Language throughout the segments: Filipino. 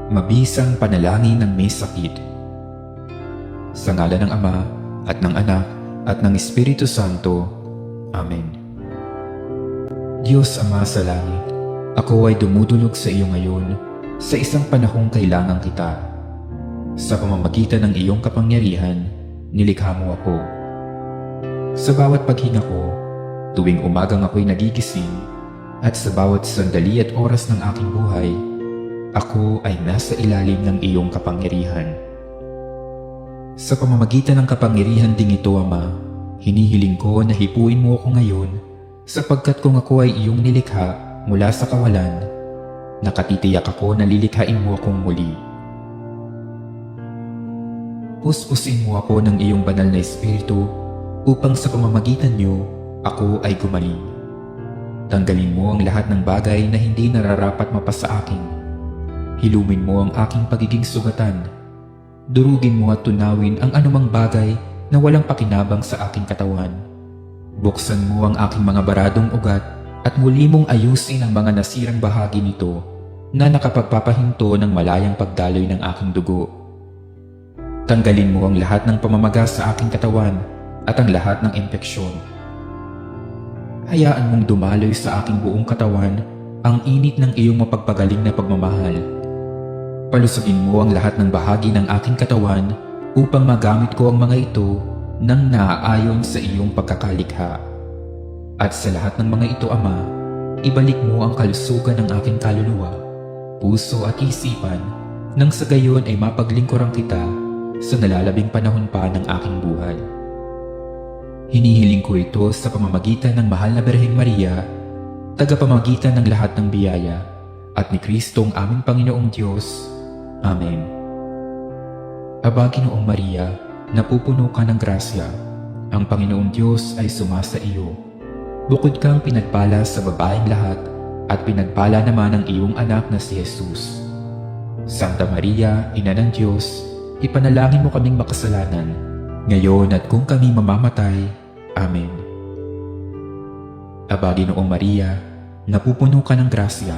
Mabisang panalangin ng may sakit. Sa ngalan ng Ama, at ng Anak, at ng Espiritu Santo. Amen. Diyos Ama sa langit, ako ay dumudulog sa iyo ngayon sa isang panahong kailangan kita. Sa pamamagitan ng iyong kapangyarihan, nilikha mo ako. Sa bawat paghinga ko, tuwing umagang ako'y nagigising, at sa bawat sandali at oras ng aking buhay, ako ay nasa ilalim ng iyong kapangyarihan. Sa pamamagitan ng kapangyarihan ding ito, Ama, hinihiling ko na hipuin mo ako ngayon, sapagkat kung ako ay iyong nilikha mula sa kawalan, nakatitiyak ako na lilikhain mo akong muli. Puspusin mo ako ng iyong banal na espiritu upang sa pamamagitan niyo ako ay gumaling. Tanggalin mo ang lahat ng bagay na hindi nararapat mapasa akin. Hilumin mo ang aking pagiging sugatan. Durugin mo at tunawin ang anumang bagay na walang pakinabang sa aking katawan. Buksan mo ang aking mga baradong ugat at muli mong ayusin ang mga nasirang bahagi nito na nakapagpapahinto ng malayang pagdaloy ng aking dugo. Tanggalin mo ang lahat ng pamamaga sa aking katawan at ang lahat ng impeksyon. Hayaan mong dumaloy sa aking buong katawan ang init ng iyong mapagpagaling na pagmamahal. Palusugin mo ang lahat ng bahagi ng aking katawan upang magamit ko ang mga ito nang naaayon sa iyong pagkakalikha. At sa lahat ng mga ito, Ama, ibalik mo ang kalusugan ng aking kaluluwa, puso at isipan nang sa gayon ay mapaglingkuran kita sa nalalabing panahon pa ng aking buhay. Hinihiling ko ito sa pamamagitan ng mahal na Birheng Maria, tagapamagitan ng lahat ng biyaya, at ni Kristong aming Panginoong Diyos. Amen. Aba, Ginoong Maria, napupuno ka ng grasya, ang Panginoong Diyos ay sumasa iyo. Bukod kang pinagpala sa babaeng lahat, at pinagpala naman ang iyong anak na si Jesus. Santa Maria, Ina ng Diyos, ipanalangin mo kaming makasalanan, ngayon at kung kami mamamatay. Amen. Aba, Ginoong Maria, napupuno ka ng grasya,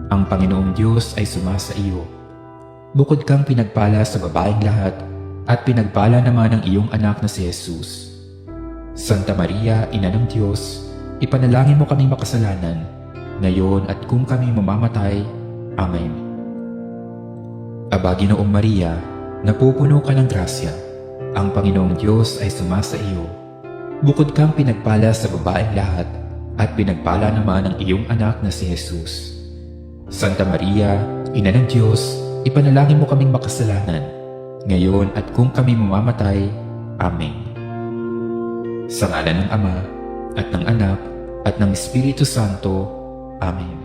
ang Panginoong Diyos ay sumasa iyo. Bukod kang pinagpala sa babaeng lahat, at pinagpala naman ang iyong anak na si Jesus. Santa Maria, Ina ng Diyos, ipanalangin mo kaming makasalanan, ngayon at kung kami mamamatay. Amen. Aba, Ginoong Maria, napupuno ka ng grasya, ang Panginoong Diyos ay sumasa iyo. Bukod kang pinagpala sa babaeng lahat, at pinagpala naman ang iyong anak na si Jesus. Santa Maria, Ina ng Diyos, ipanalangin mo kaming makasalanan, ngayon at kung kami mamamatay. Amen. Sa ngalan ng Ama, at ng Anak, at ng Espiritu Santo. Amen.